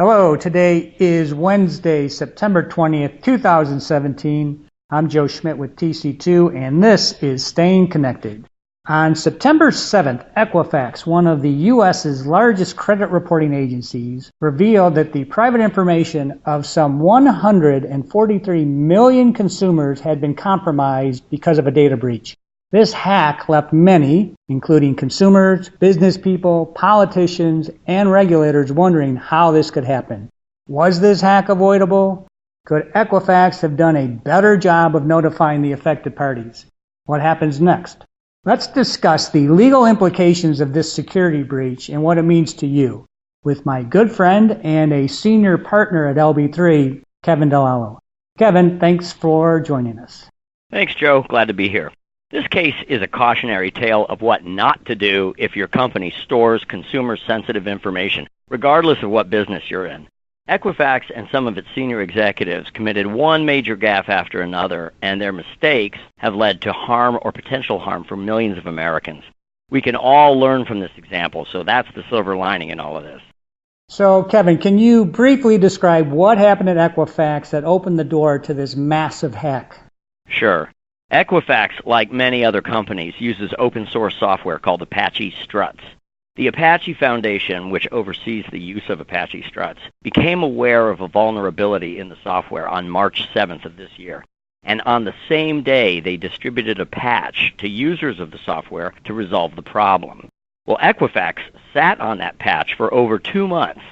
Hello, today is Wednesday, September 20th, 2017. I'm Joe Schmidt with TC2, and this is Staying Connected. On September 7th, Equifax, one of the U.S.'s largest credit reporting agencies, revealed that the private information of some 143 million consumers had been compromised because of a data breach. This hack left many, including consumers, business people, politicians, and regulators, wondering how this could happen. Was this hack avoidable? Could Equifax have done a better job of notifying the affected parties? What happens next? Let's discuss the legal implications of this security breach and what it means to you with my good friend and a senior partner at LB3, Kevin DiLallo. Kevin, thanks for joining us. Thanks, Joe. Glad to be here. This case is a cautionary tale of what not to do if your company stores consumer-sensitive information, regardless of what business you're in. Equifax and some of its senior executives committed one major gaffe after another, and their mistakes have led to harm or potential harm for millions of Americans. We can all learn from this example, so that's the silver lining in all of this. So, Kevin, can you briefly describe what happened at Equifax that opened the door to this massive hack? Sure. Equifax, like many other companies, uses open-source software called Apache Struts. The Apache Foundation, which oversees the use of Apache Struts, became aware of a vulnerability in the software on March 7th of this year. And on the same day, they distributed a patch to users of the software to resolve the problem. Well, Equifax sat on that patch for over 2 months,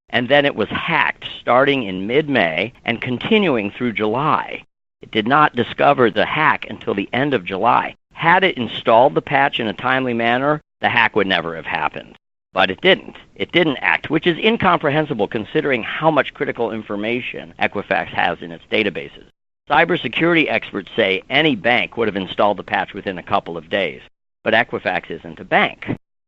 and then it was hacked starting in mid-May and continuing through July. It did not discover the hack until the end of July. Had it installed the patch in a timely manner, the hack would never have happened. But it didn't. It didn't act, which is incomprehensible considering how much critical information Equifax has in its databases. Cybersecurity experts say any bank would have installed the patch within a couple of days, but Equifax isn't a bank.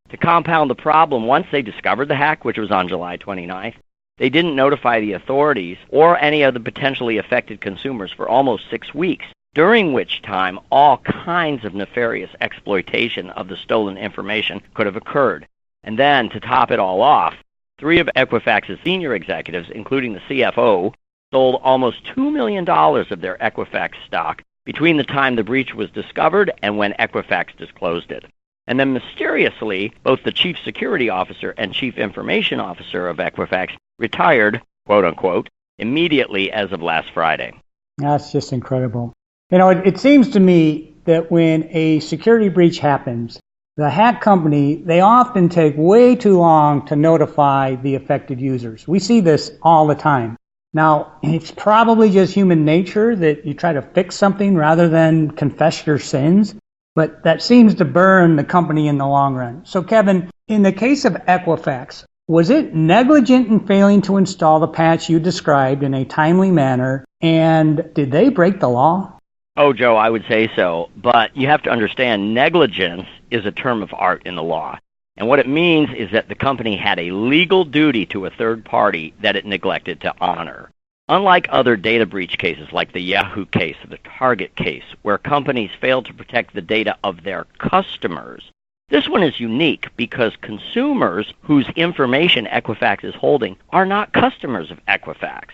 To compound the problem, once they discovered the hack, which was on July 29th, they didn't notify the authorities or any of the potentially affected consumers for almost 6 weeks, during which time all kinds of nefarious exploitation of the stolen information could have occurred. And then, to top it all off, 3 of Equifax's senior executives, including the CFO, sold almost $2 million of their Equifax stock between the time the breach was discovered and when Equifax disclosed it. And then mysteriously, both the Chief Security Officer and Chief Information Officer of Equifax retired, quote-unquote, immediately as of last Friday. That's just incredible. You know, it seems to me that when a security breach happens, the hack company, they often take way too long to notify the affected users. We see this all the time. Now, it's probably just human nature that you try to fix something rather than confess your sins, but that seems to burn the company in the long run. So, Kevin, in the case of Equifax, was it negligent in failing to install the patch you described in a timely manner, and did they break the law? Oh, Joe, I would say so, but you have to understand negligence is a term of art in the law. And what it means is that the company had a legal duty to a third party that it neglected to honor. Unlike other data breach cases like the Yahoo case or the Target case, where companies failed to protect the data of their customers, this one is unique because consumers whose information Equifax is holding are not customers of Equifax.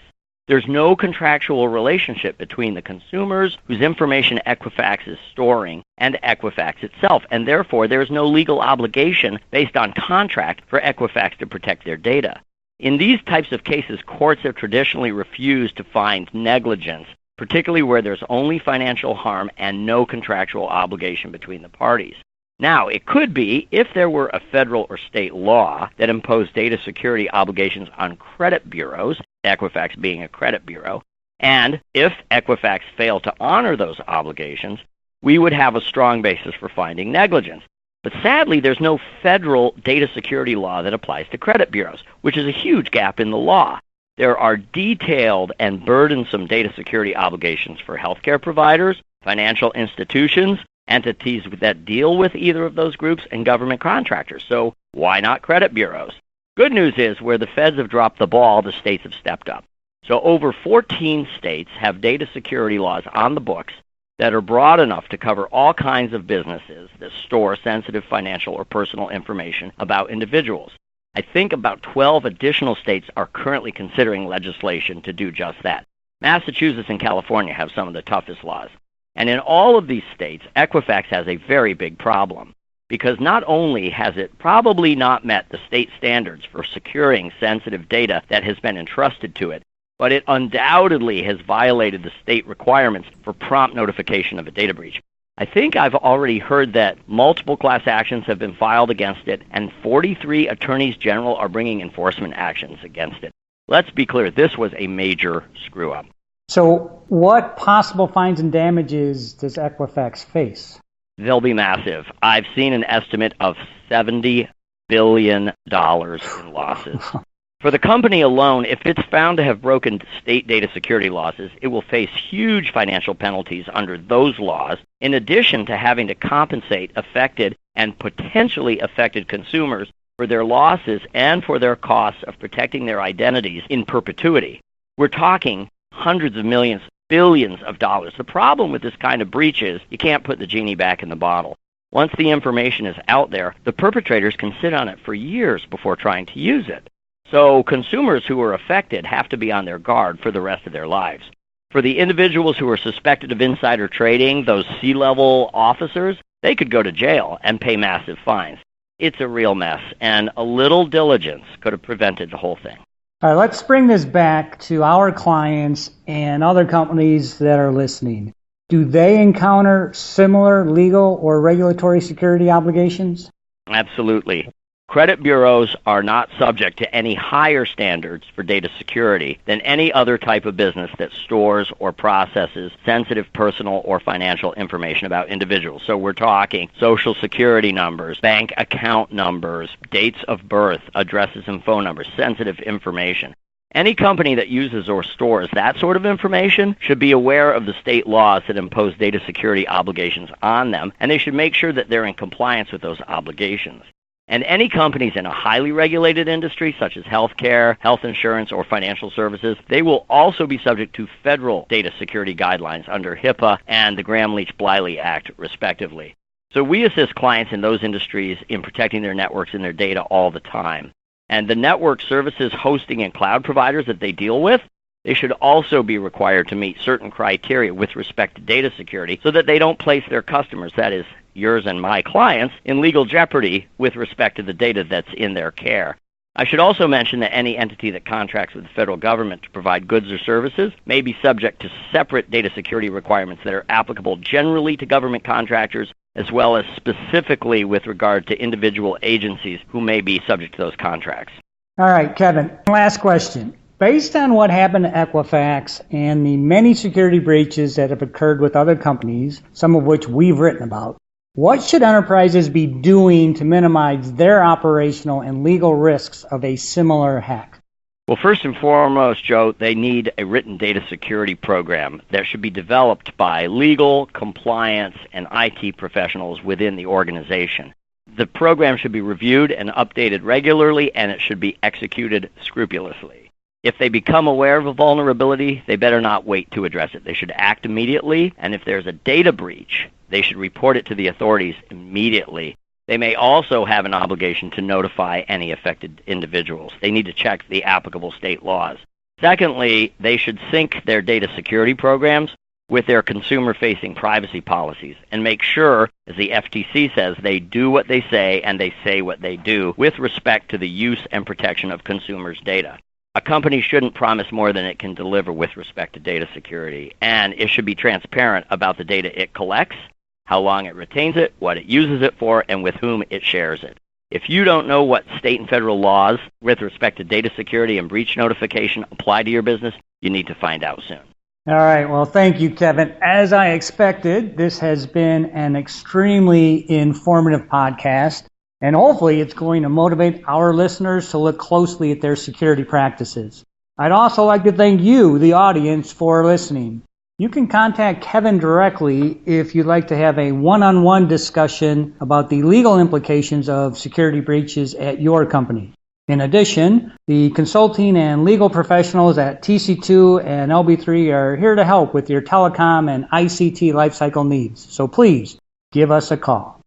There's no contractual relationship between the consumers whose information Equifax is storing and Equifax itself, and therefore there is no legal obligation based on contract for Equifax to protect their data. In these types of cases, courts have traditionally refused to find negligence, particularly where there's only financial harm and no contractual obligation between the parties. Now, it could be if there were a federal or state law that imposed data security obligations on credit bureaus, Equifax being a credit bureau, and if Equifax failed to honor those obligations, we would have a strong basis for finding negligence. But sadly, there's no federal data security law that applies to credit bureaus, which is a huge gap in the law. There are detailed and burdensome data security obligations for healthcare providers, financial institutions, entities that deal with either of those groups, and government contractors. So why not credit bureaus? Good news is where the feds have dropped the ball, the states have stepped up. So over 14 states have data security laws on the books that are broad enough to cover all kinds of businesses that store sensitive financial or personal information about individuals. I think about 12 additional states are currently considering legislation to do just that. Massachusetts and California have some of the toughest laws. And in all of these states, Equifax has a very big problem, because not only has it probably not met the state standards for securing sensitive data that has been entrusted to it, but it undoubtedly has violated the state requirements for prompt notification of a data breach. I think I've already heard that multiple class actions have been filed against it, and 43 attorneys general are bringing enforcement actions against it. Let's be clear, this was a major screw-up. So what possible fines and damages does Equifax face? They'll be massive. I've seen an estimate of $70 billion in losses. For the company alone, if it's found to have broken state data security laws, it will face huge financial penalties under those laws, in addition to having to compensate affected and potentially affected consumers for their losses and for their costs of protecting their identities in perpetuity. We're talking hundreds of millions, billions of dollars. The problem with this kind of breach is you can't put the genie back in the bottle. Once the information is out there, the perpetrators can sit on it for years before trying to use it. So consumers who are affected have to be on their guard for the rest of their lives. For the individuals who are suspected of insider trading, those C-level officers, they could go to jail and pay massive fines. It's a real mess, and a little diligence could have prevented the whole thing. All right, let's bring this back to our clients and other companies that are listening. Do they encounter similar legal or regulatory security obligations? Absolutely. Credit bureaus are not subject to any higher standards for data security than any other type of business that stores or processes sensitive personal or financial information about individuals. So we're talking social security numbers, bank account numbers, dates of birth, addresses and phone numbers, sensitive information. Any company that uses or stores that sort of information should be aware of the state laws that impose data security obligations on them, and they should make sure that they're in compliance with those obligations. And any companies in a highly regulated industry, such as healthcare, health insurance, or financial services, they will also be subject to federal data security guidelines under HIPAA and the Gramm-Leach-Bliley Act, respectively. So we assist clients in those industries in protecting their networks and their data all the time. And the network services, hosting, and cloud providers that they deal with, they should also be required to meet certain criteria with respect to data security so that they don't place their customers, that is, yours and my clients, in legal jeopardy with respect to the data that's in their care. I should also mention that any entity that contracts with the federal government to provide goods or services may be subject to separate data security requirements that are applicable generally to government contractors, as well as specifically with regard to individual agencies who may be subject to those contracts. All right, Kevin, last question. Based on what happened to Equifax and the many security breaches that have occurred with other companies, some of which we've written about, what should enterprises be doing to minimize their operational and legal risks of a similar hack? Well, first and foremost, Joe, they need a written data security program that should be developed by legal, compliance, and IT professionals within the organization. The program should be reviewed and updated regularly, and it should be executed scrupulously. If they become aware of a vulnerability, they better not wait to address it. They should act immediately, and if there's a data breach, they should report it to the authorities immediately. They may also have an obligation to notify any affected individuals. They need to check the applicable state laws. Secondly, they should sync their data security programs with their consumer-facing privacy policies and make sure, as the FTC says, they do what they say and they say what they do with respect to the use and protection of consumers' data. A company shouldn't promise more than it can deliver with respect to data security, and it should be transparent about the data it collects, how long it retains it, what it uses it for, and with whom it shares it. If you don't know what state and federal laws with respect to data security and breach notification apply to your business, you need to find out soon. All right. Well, thank you, Kevin. As I expected, this has been an extremely informative podcast, and hopefully it's going to motivate our listeners to look closely at their security practices. I'd also like to thank you, the audience, for listening. You can contact Kevin directly if you'd like to have a one-on-one discussion about the legal implications of security breaches at your company. In addition, the consulting and legal professionals at TC2 and LB3 are here to help with your telecom and ICT lifecycle needs. So please give us a call.